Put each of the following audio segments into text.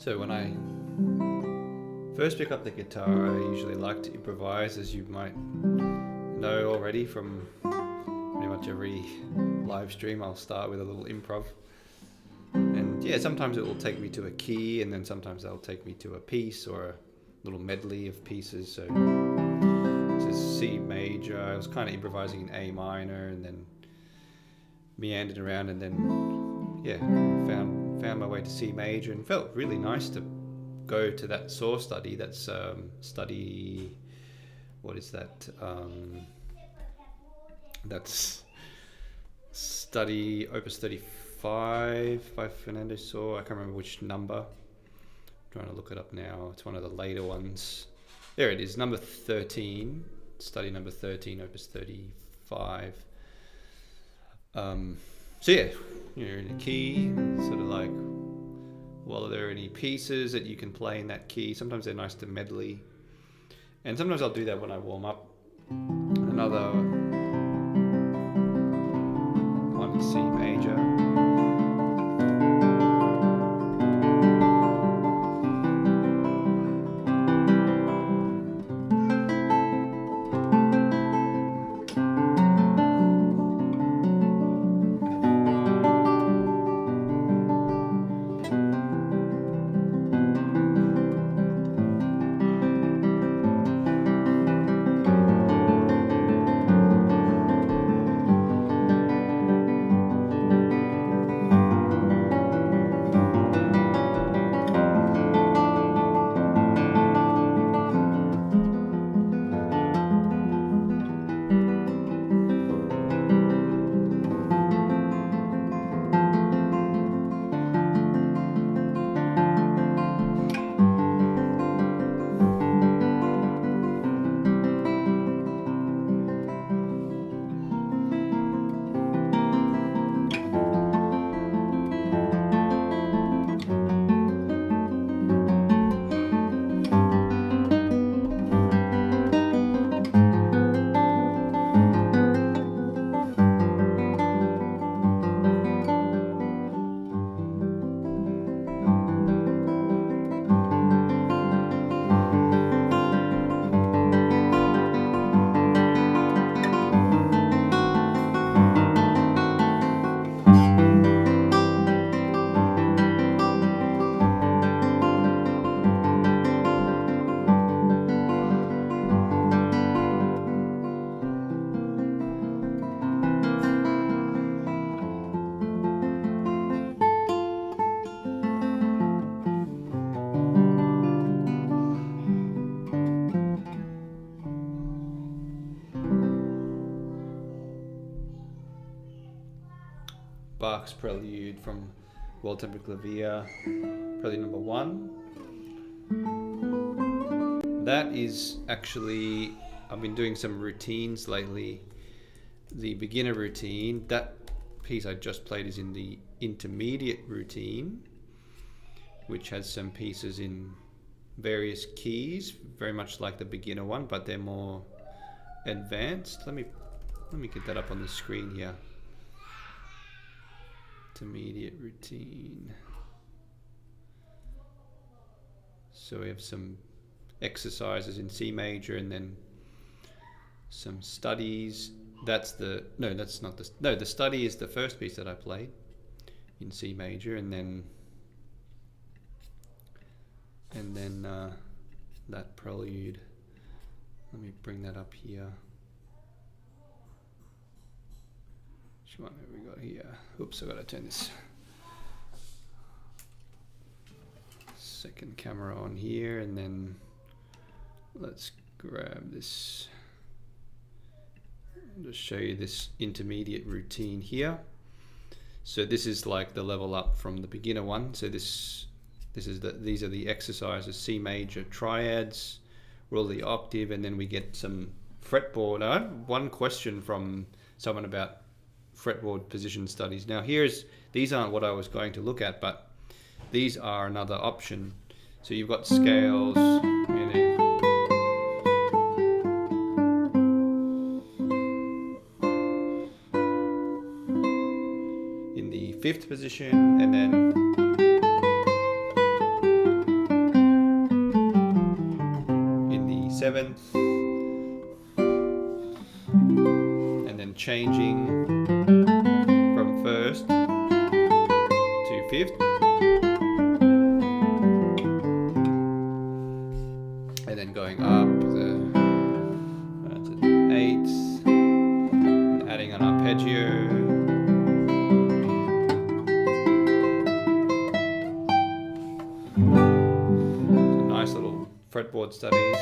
So when I first pick up the guitar, I usually like to improvise, as you might know already from pretty much every live stream. I'll start with a little improv. And yeah, sometimes it will take me to a key, and then sometimes they'll take me to a piece or a little medley of pieces. So this is C major. I was kind of improvising in A minor, and then meandered around, and then yeah, found my way to C major, and felt really nice to go to that source study. That's study. What is that? That's study Opus 35 by Fernando Saw. I can't remember which number. I'm trying to look it up now. It's one of the later ones. There it is, number 13. Study number 13, Opus 35. So yeah, you're in a key, sort of like, well, are there any pieces that you can play in that key? Sometimes they're nice to medley. And sometimes I'll do that when I warm up. Another one is C major. Bach's Prelude from World Temple Clavier, Prelude number 1. That is actually, I've been doing some routines lately. The beginner routine, that piece I just played is in the intermediate routine, which has some pieces in various keys, very much like the beginner one, but they're more advanced. Let me get that up on the screen here. Intermediate routine. So we have some exercises in C major, and then some studies. The study is the first piece that I played in C major, and then that prelude. Let me bring that up here. Which one have we got here? Oops, I've got to turn this second camera on here, and then let's grab this. I'll just show you this intermediate routine here. So this is like the level up from the beginner one. So these are the exercises: C major triads, roll the octave, and then we get some fretboard. I have one question from someone about fretboard position studies. Now these aren't what I was going to look at, but these are another option. So you've got scales, in the 5th position, and then 7th, and then changing from 1st to 5th, and then going up to 8th, and adding an arpeggio. Nice little fretboard studies.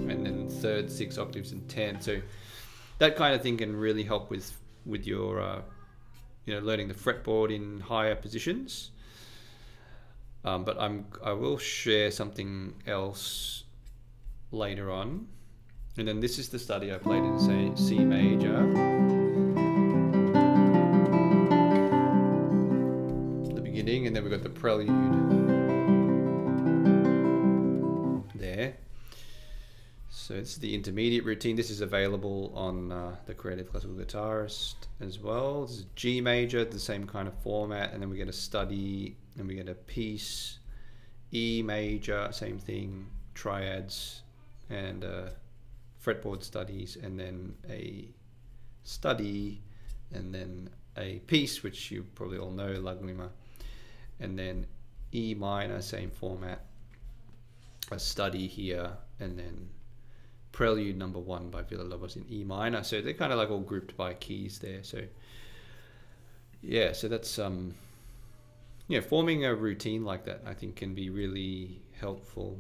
And then 3rd, 6 octaves and 10. So that kind of thing can really help with your learning the fretboard in higher positions. But I will share something else later on. And then this is the study I played in C major. And then we've got the prelude there. So it's the intermediate routine. This is available on the Creative Classical Guitarist as well. This is G major, the same kind of format, and then we get a study, and we get a piece. E major, same thing, triads, and fretboard studies, and then a study, and then a piece, which you probably all know, Lagrima. And then E minor, same format, a study here, and then Prelude number 1 by Villa-Lobos in E minor. So they're kind of like all grouped by keys there. So yeah, so that's forming a routine like that, I think, can be really helpful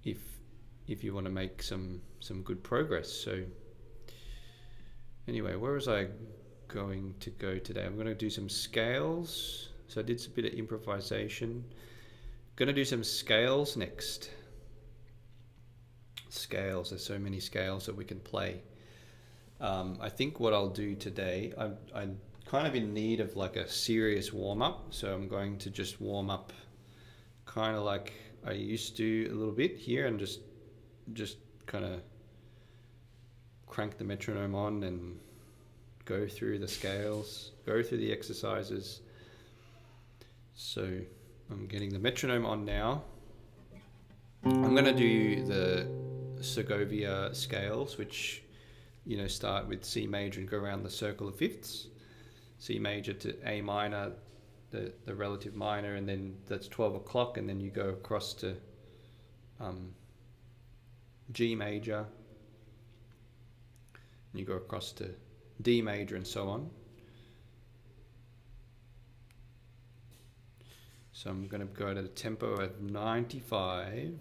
if you want to make some good progress. So anyway, where was I going to go today? I'm going to do some scales. So I did a bit of improvisation. Going to do some scales next. Scales, there's so many scales that we can play. I think what I'll do today, I'm kind of in need of like a serious warm-up, so I'm going to just warm up kind of like I used to a little bit here, and just kind of crank the metronome on and go through the scales, go through the exercises. So I'm getting the metronome on now. I'm going to do the Segovia scales, which start with C major and go around the circle of fifths. C major to A minor, the relative minor, and then that's 12 o'clock, and then you go across to G major, and you go across to D major, and so on. So I'm going to go at a tempo of 95.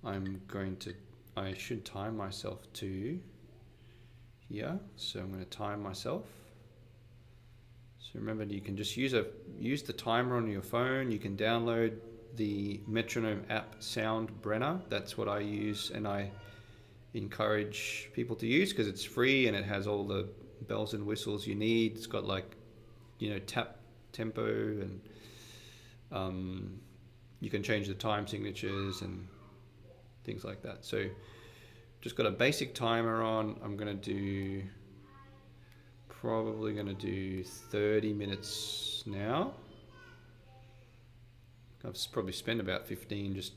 I should time myself to here. So I'm going to time myself. So remember, you can just use the timer on your phone. You can download the metronome app Soundbrenner. That's what I use, and I encourage people to use because it's free and it has all the bells and whistles you need. It's got tap tempo, and you can change the time signatures and things like that. So just got a basic timer on. I'm probably going to do 30 minutes now. I've probably spent about 15 just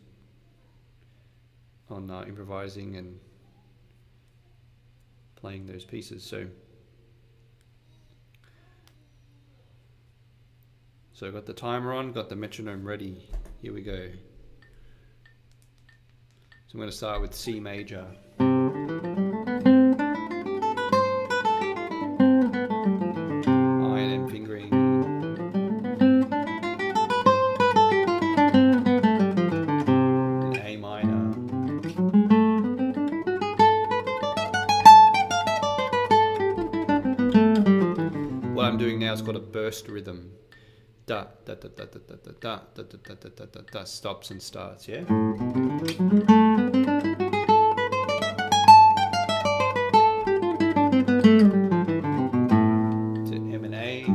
on improvising and playing those pieces. So I've got the timer on, got the metronome ready. Here we go. So I'm going to start with C major. I&M fingering. And A minor. What I'm doing now is called a burst rhythm. Da da da da da da da da da da da da da da, stops and starts, yeah? To M and A.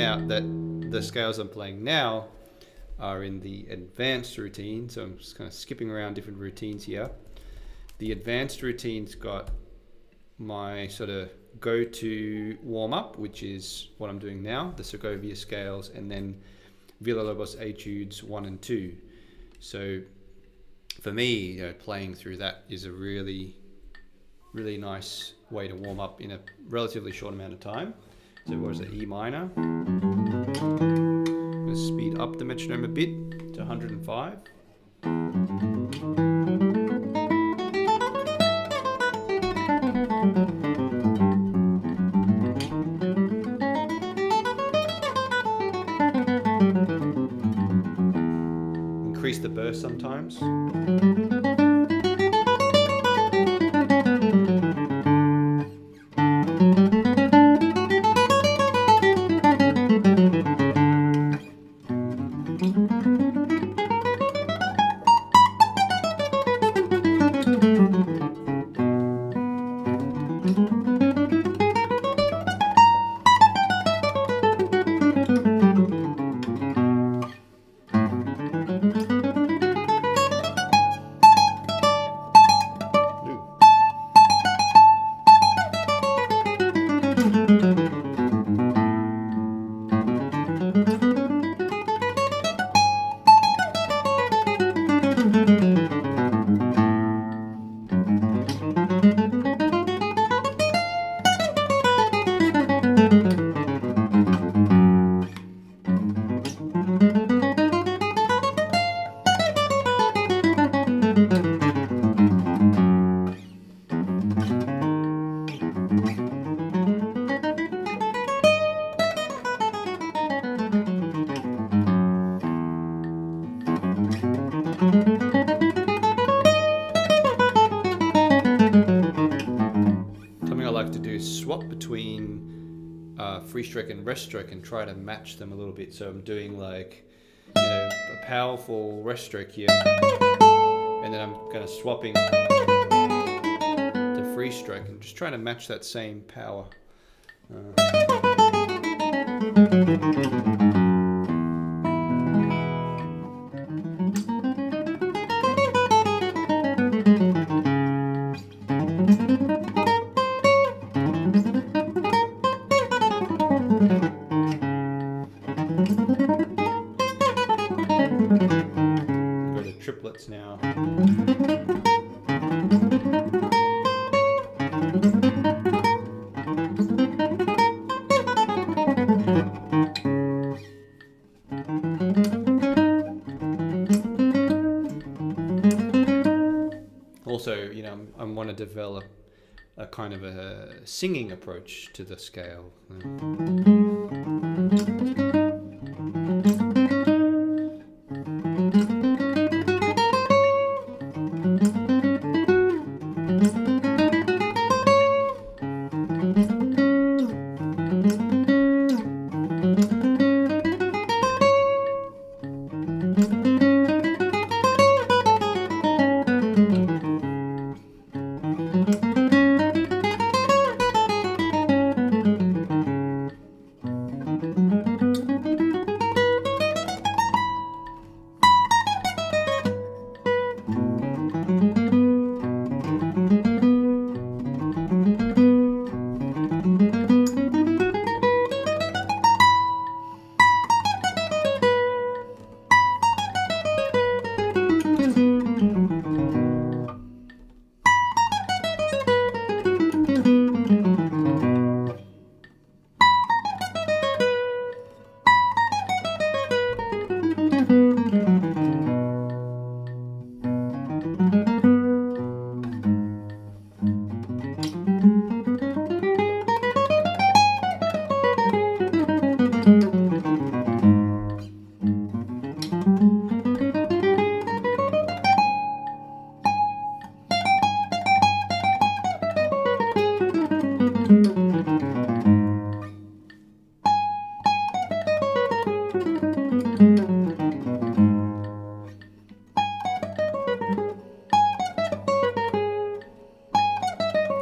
out that the scales I'm playing now are in the advanced routine, so I'm just kind of skipping around different routines here. The advanced routine's got my sort of go-to warm-up, which is what I'm doing now, the Segovia scales, and then Villalobos etudes 1 and 2. So for me, playing through that is a really, really nice way to warm up in a relatively short amount of time. So what is it, E minor? I'm going to speed up the metronome a bit to 105. Increase the burst sometimes. Swap between free stroke and rest stroke and try to match them a little bit. So I'm doing like, a powerful rest stroke here, and then I'm kind of swapping to free stroke and just trying to match that same power. Go to triplets now. Also, I want to develop a kind of a singing approach to the scale.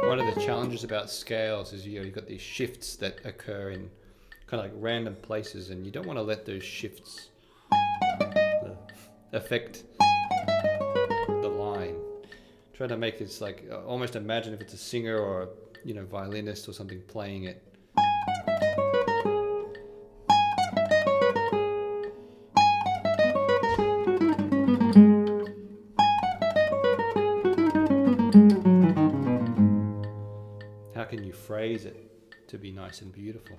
One of the challenges about scales is you've got these shifts that occur in kind of like random places, and you don't want to let those shifts affect the line. Try to make it like almost imagine if it's a singer or a, you know, violinist or something playing it. How can you phrase it to be nice and beautiful?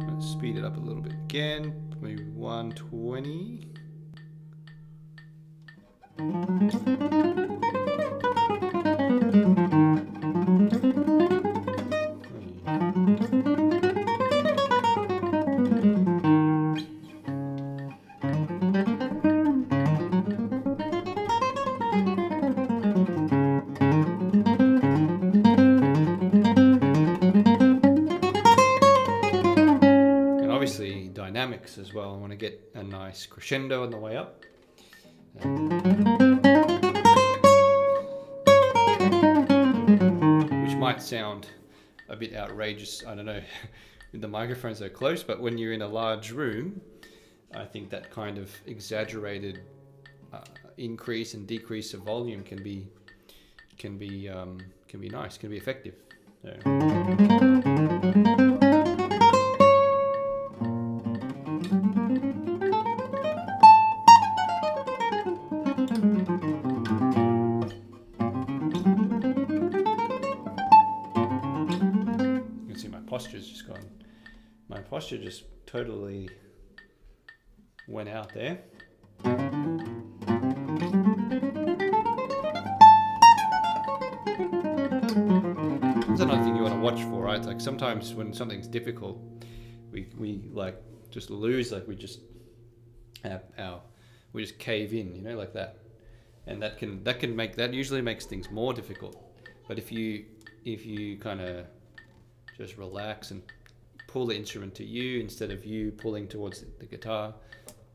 Let's speed it up a little bit again, maybe 120. Obviously dynamics as well. I want to get a nice crescendo on the way up. Which might sound a bit outrageous, I don't know, with the microphone so close, but when you're in a large room, I think that kind of exaggerated increase and decrease of volume can be nice, can be effective. So. Posture's just gone. My posture just totally went out there. That's another thing you want to watch for, right? Like sometimes when something's difficult, we like just lose, like we just cave in, you know, like that, and that usually makes things more difficult. But if you kind of just relax and pull the instrument to you instead of you pulling towards the guitar,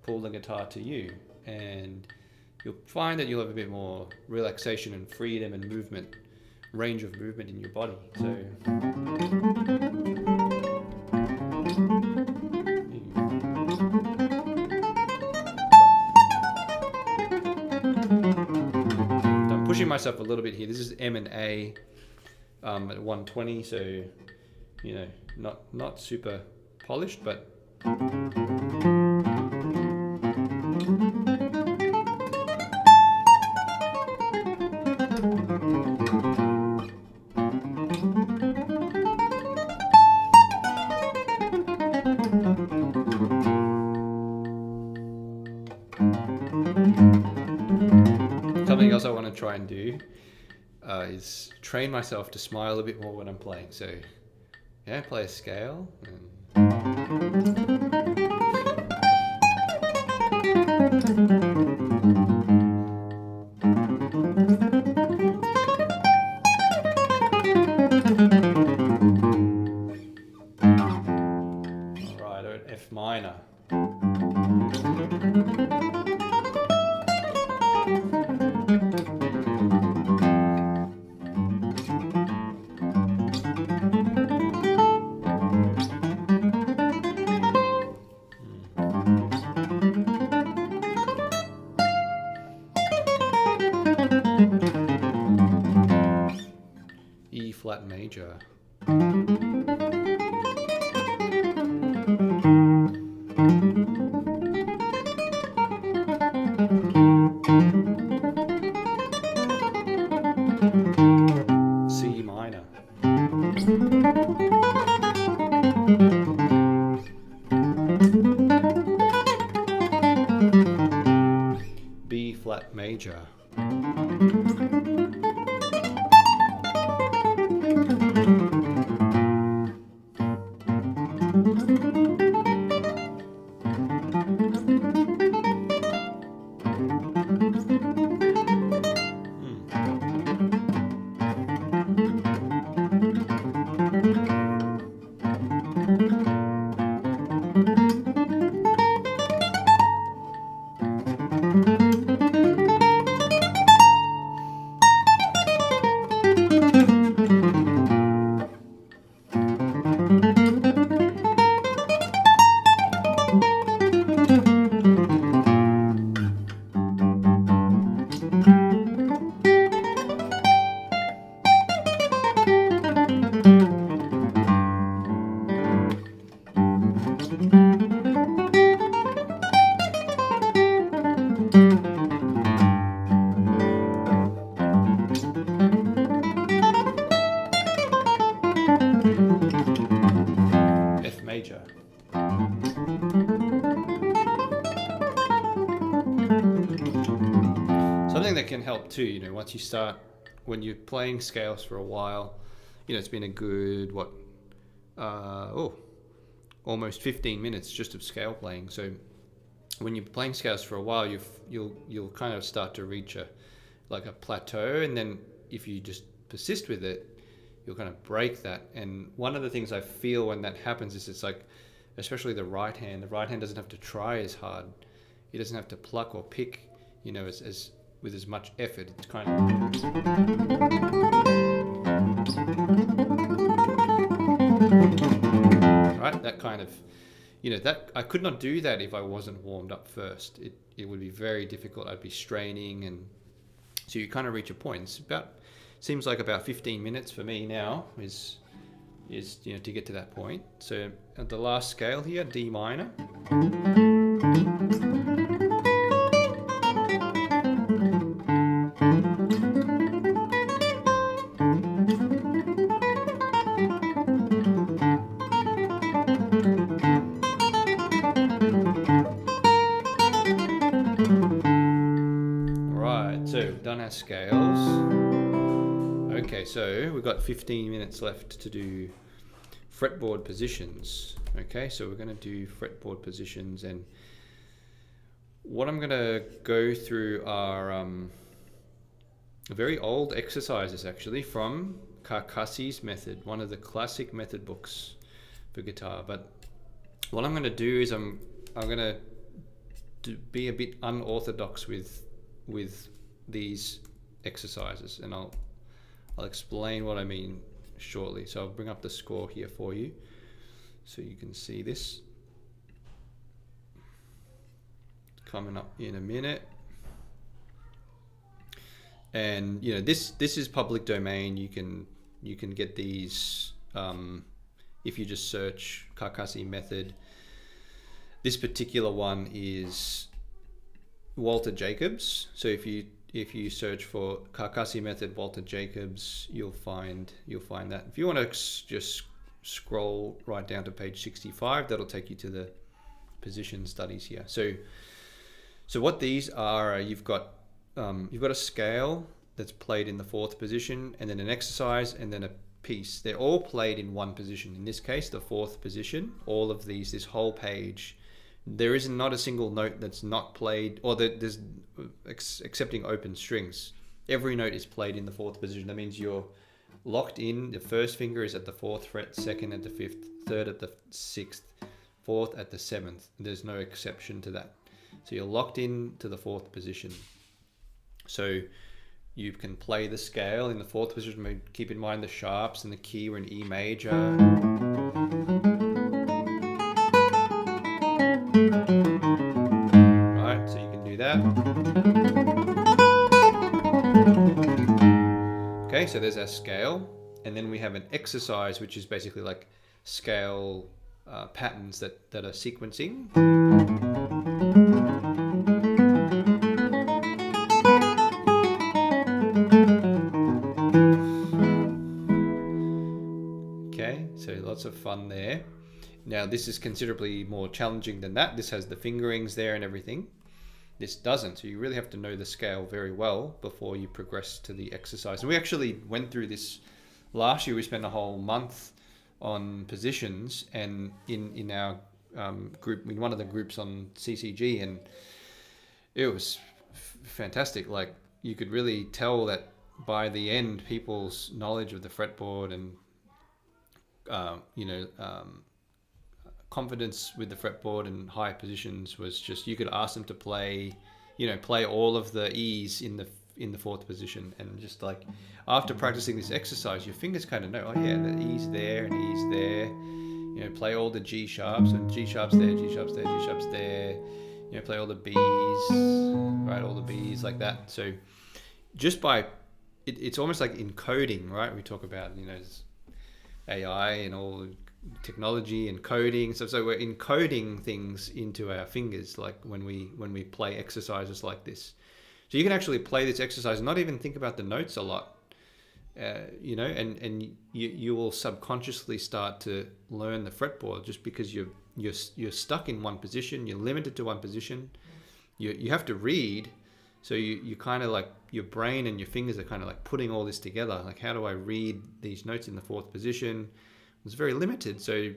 pull the guitar to you, and you'll find that you'll have a bit more relaxation and freedom and movement, range of movement in your body. So I'm pushing myself a little bit here. This is M and A at 120, so you know, not super polished, but something else I want to try and do is train myself to smile a bit more when I'm playing. So yeah, play a scale. Alright, F minor. E flat major. C minor. B flat major. thing that can help too, you know, once you start, when you're playing scales for a while, you know, it's been a good, almost 15 minutes just of scale playing. So when you're playing scales for a while, you'll kind of start to reach a plateau, and then if you just persist with it, you'll kind of break that. And one of the things I feel when that happens is it's like, especially the right hand doesn't have to try as hard. It doesn't have to pluck or pick, you know, as with as much effort. It's kind of right, that kind of, you know, that I could not do that if I wasn't warmed up first. It would be very difficult. I'd be straining, and so you kind of reach a point. Seems like about 15 minutes for me now is you know, to get to that point. So at the last scale here, D minor. Right, so we've done our scales. Okay, so we've got 15 minutes left to do fretboard positions. Okay, so we're going to do fretboard positions, and what I'm going to go through are very old exercises actually from Carcassi's method, one of the classic method books for guitar. But what I'm going to do is I'm going to be a bit unorthodox with these exercises, and I'll explain what I mean shortly. So I'll bring up the score here for you so you can see this. Coming up in a minute. And you know, this is public domain. You can get these if you just search Carcassi method. This particular one is Walter Jacobs. So if you search for Carcassi method Walter Jacobs, you'll find that. If you want to just scroll right down to page 65, that'll take you to the position studies here. So what these are, you've got a scale that's played in the fourth position, and then an exercise, and then a piece. They're all played in one position. In this case, the fourth position. All of these, this whole page, there is not a single note that's not played, or that there's excepting open strings. Every note is played in the fourth position. That means you're locked in. The first finger is at the fourth fret, second at the fifth, third at the sixth, fourth at the seventh. There's no exception to that. So you're locked in to the fourth position. So you can play the scale in the fourth position. Keep in mind the sharps and the key were in E major. Right, so you can do that. Okay, so there's our scale. And then we have an exercise, which is basically like scale patterns that are sequencing. Lots of fun there. Now this is considerably more challenging than that. This has the fingerings there and everything. This doesn't. So you really have to know the scale very well before you progress to the exercise. And we actually went through this last year. We spent a whole month on positions, and in our group, in one of the groups on CCG, and it was fantastic. Like, you could really tell that by the end, people's knowledge of the fretboard and confidence with the fretboard and high positions was just, you could ask them to play all of the E's in the fourth position, and just like after practicing this exercise, your fingers kind of know, oh yeah, the E's there and E's there. You know, play all the G sharps, and G sharps there, G sharps there, G sharps there. You know, play all the B's, right? All the B's like that. So just by it's almost like encoding, right? We talk about, you know, AI and all technology and coding stuff. So we're encoding things into our fingers, like when we play exercises like this. So you can actually play this exercise and not even think about the notes a lot, and you will subconsciously start to learn the fretboard just because you're stuck in one position. You're limited to one position. You have to read So you kind of like, your brain and your fingers are kind of like putting all this together. Like, how do I read these notes in the fourth position? It's very limited. So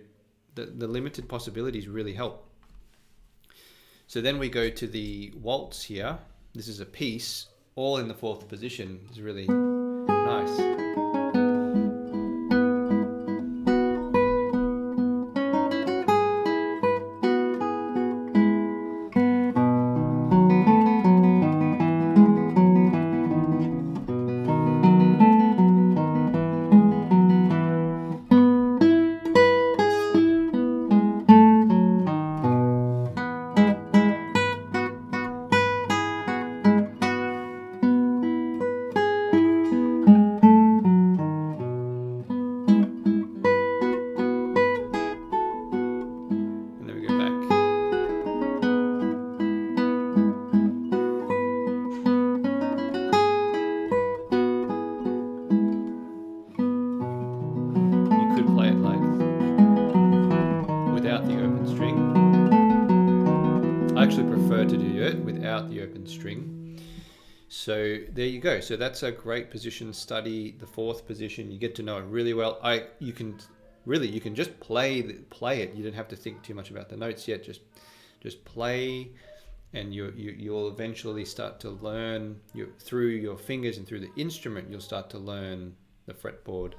the limited possibilities really help. So then we go to the waltz here. This is a piece all in the fourth position. It's really nice. Without the open string. So there you go. So that's a great position. Study the fourth position. You get to know it really well. You can just play it. You don't have to think too much about the notes yet. Just play, and you'll eventually start to learn through your fingers and through the instrument. You'll start to learn the fretboard.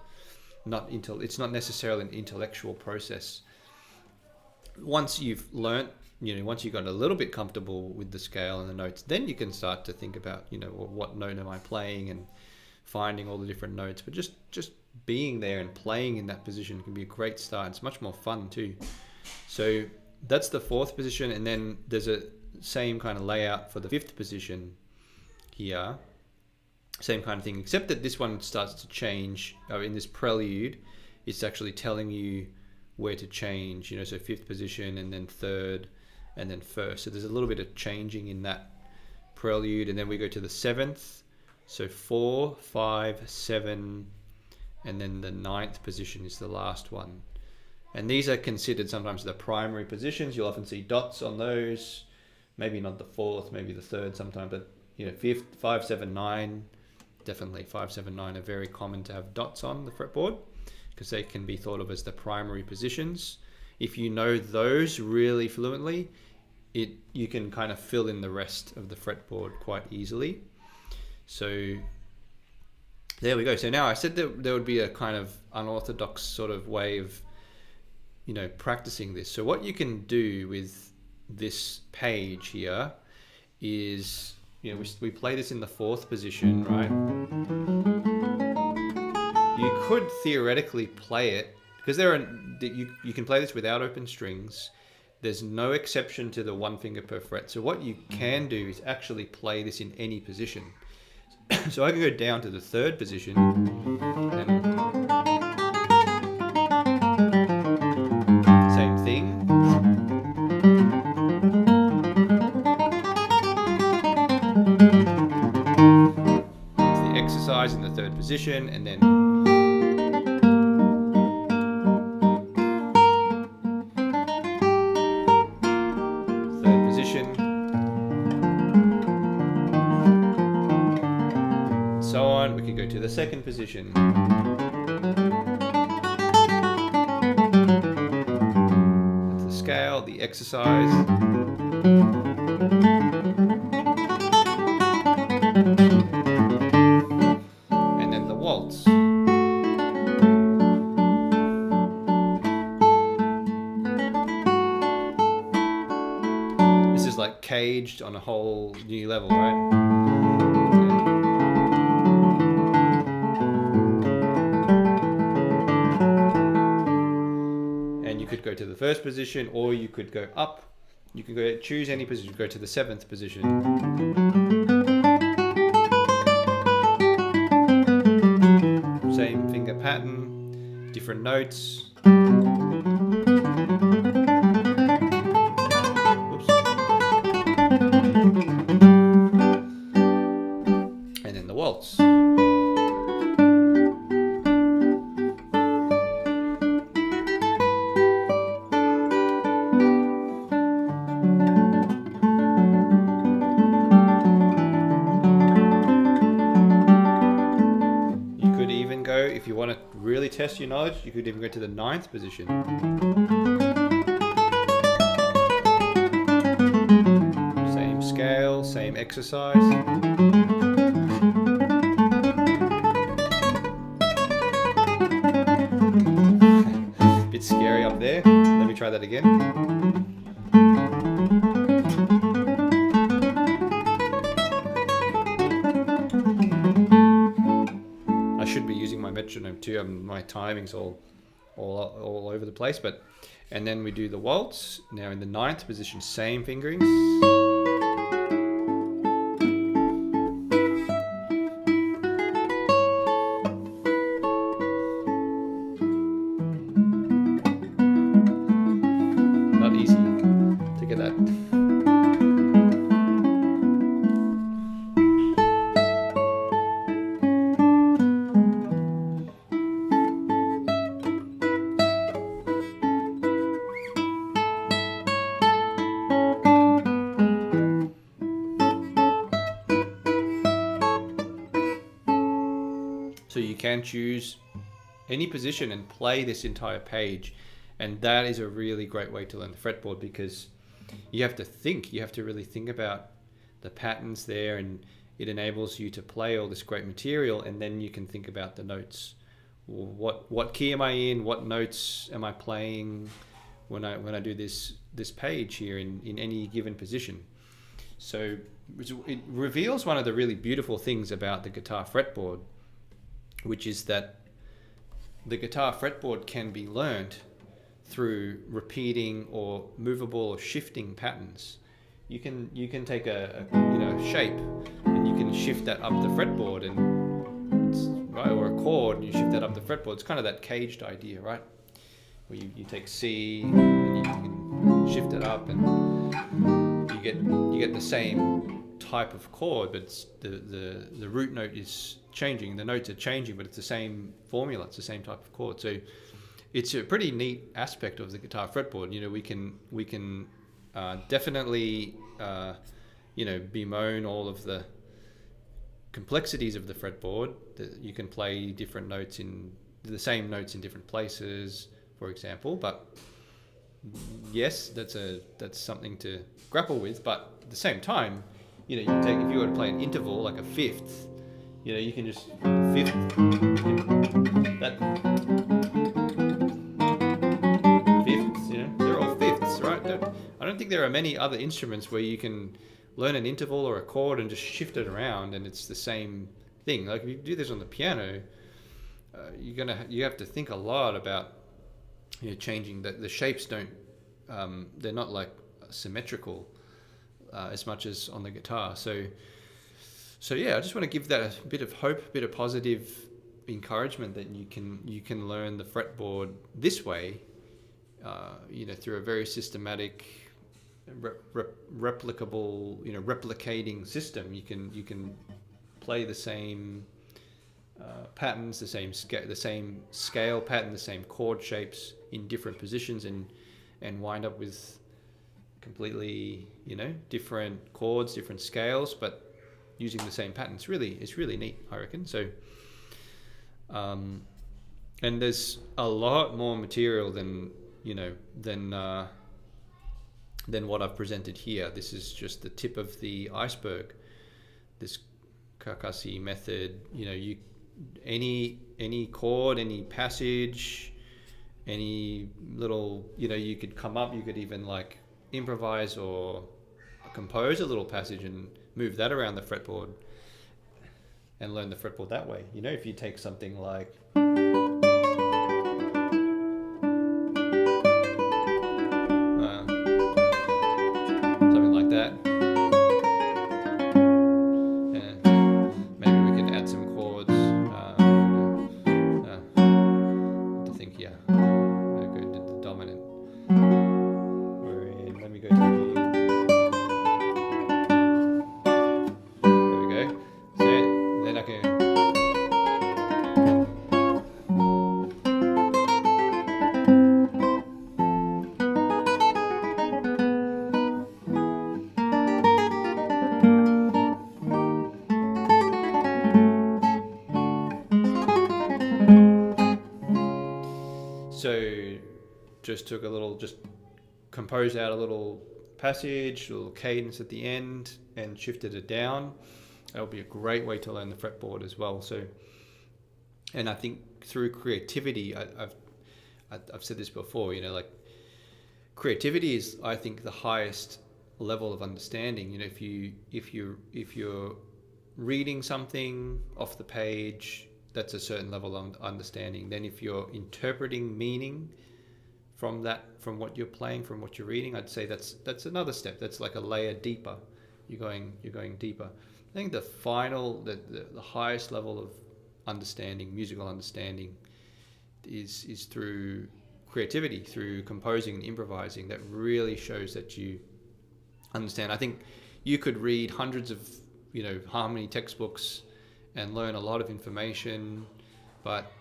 It's not necessarily an intellectual process. Once you've learnt, once you got a little bit comfortable with the scale and the notes, then you can start to think about, what note am I playing, and finding all the different notes. But just being there and playing in that position can be a great start. It's much more fun too. So that's the fourth position, and then there's a same kind of layout for the fifth position here. Same kind of thing, except that this one starts to change. In this prelude, it's actually telling you where to change, so fifth position, and then third, and then first. So there's a little bit of changing in that prelude, and then we go to the seventh. So 4, 5, 7, and then the ninth position is the last one. And these are considered sometimes the primary positions. You'll often see dots on those. Maybe not the fourth, maybe the third sometime, but fifth, 5, 7, 9, definitely 5, 7, 9 are very common to have dots on the fretboard, because they can be thought of as the primary positions. If you know those really fluently, you can kind of fill in the rest of the fretboard quite easily. So there we go. So now I said that there would be a kind of unorthodox sort of way of, practicing this. So what you can do with this page here is, we play this in the fourth position, right? You could theoretically play it, because you can play this without open strings. There's no exception to the one finger per fret. So what you can do is actually play this in any position. So I can go down to the third position, and same thing. It's the exercise in the third position, and then the second position. That's the scale, the exercise. And then the waltz. This is like caged on a whole new level, right? Go to the first position, or you could go up. You can go choose any position, go to the seventh position. Same finger pattern, different notes. Oops. And then the waltz. want to really test your knowledge, you could even go to the 9th position. Same scale, same exercise. Bit scary up there. Let me try that again. Metronome too. My timing's all over the place, and then we do the waltz. Now in the 9th position, same fingerings. Not easy to get that. So you can choose any position and play this entire page, and that is a really great way to learn the fretboard, because you have to think, you have to really think about the patterns there, and it enables you to play all this great material, and then you can think about the notes. What key am I in? What notes am I playing when I do this page here in any given position? So it reveals one of the really beautiful things about the guitar fretboard, which is that the guitar fretboard can be learned through repeating or movable or shifting patterns. You can take a shape and you can shift that up the fretboard, and or a chord and you shift that up the fretboard. It's kind of that caged idea, right? Where you take C and you can shift it up, and you get the same type of chord, but it's the root note is changing, the notes are changing, but it's the same formula, it's the same type of chord. So it's a pretty neat aspect of the guitar fretboard. We can definitely bemoan all of the complexities of the fretboard, that you can play different notes in the same notes in different places, for example. But yes, that's something to grapple with. But at the same time, you take, if you were to play an interval like a fifth, you can just fifth, that fifths, they're all fifths, right? I don't think there are many other instruments where you can learn an interval or a chord and just shift it around and it's the same thing. Like if you do this on the piano, you have to think a lot about changing the shapes. They're not like symmetrical as much as on the guitar. So yeah, I just want to give that a bit of hope, a bit of positive encouragement that you can learn the fretboard this way, through a very systematic, replicable, replicating system. You can play the same patterns, the same scale pattern, the same chord shapes in different positions, and wind up with completely different chords, different scales, but using the same pattern. It's really neat, I reckon. So and there's a lot more material than what I've presented here. This is just the tip of the iceberg, this Kakasi method. Any chord, any passage, any little, you could come up, you could even like improvise or compose a little passage and move that around the fretboard and learn the fretboard that way. If you take something like something like that, and maybe we could add some chords to think here. Go to the dominant. Let me go to the just composed out a little passage, a little cadence at the end, and shifted it down, that would be a great way to learn the fretboard as well. So, and I think through creativity, I've said this before, you know, like creativity is, I think, the highest level of understanding. You know, if you're reading something off the page, that's a certain level of understanding. Then if you're interpreting meaning from what you're playing, from what you're reading, I'd say that's another step. That's like a layer deeper. You're going deeper. I think the highest level of understanding, musical understanding, is through creativity, through composing and improvising. That really shows that you understand. I think you could read hundreds of, you know, harmony textbooks and learn a lot of information, but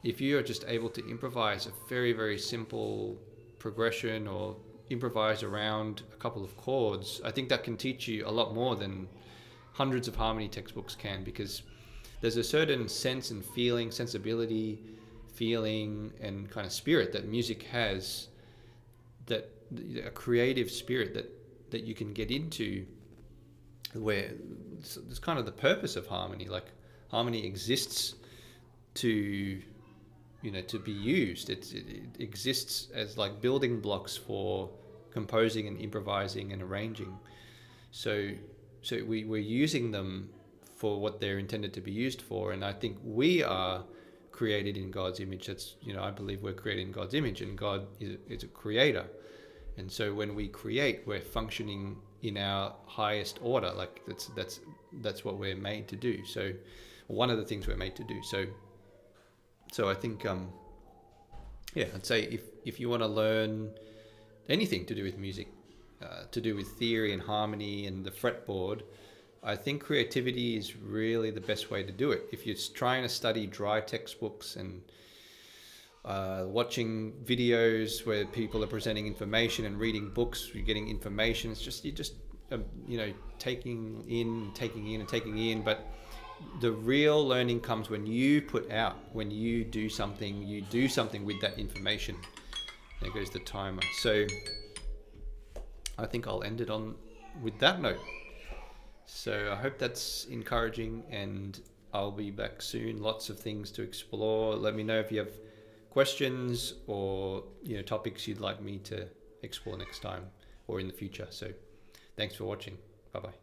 if you're just able to improvise a very, very simple progression or improvise around a couple of chords, I think that can teach you a lot more than hundreds of harmony textbooks can, because there's a certain sense and sensibility, feeling, and kind of spirit that music has, that a creative spirit that you can get into, where it's kind of the purpose of harmony. Like, harmony exists to, you know, to be used. It exists as like building blocks for composing and improvising and arranging. So we're using them for what they're intended to be used for. And I think we are created in God's image. That's, you know, I believe we're created in God's image, and God is a creator. And so when we create, we're functioning in our highest order. Like that's what we're made to do. So one of the things we're made to do. So I think, I'd say if you want to learn anything to do with music, to do with theory and harmony and the fretboard, I think creativity is really the best way to do it. If you're trying to study dry textbooks and watching videos where people are presenting information and reading books, you're getting information, you're just taking in. But the real learning comes when you do something with that information. There goes the timer. So I think I'll end it with that note. So I hope that's encouraging, and I'll be back soon. Lots of things to explore. Let me know if you have questions or, you know, topics you'd like me to explore next time or in the future. So thanks for watching. Bye-bye.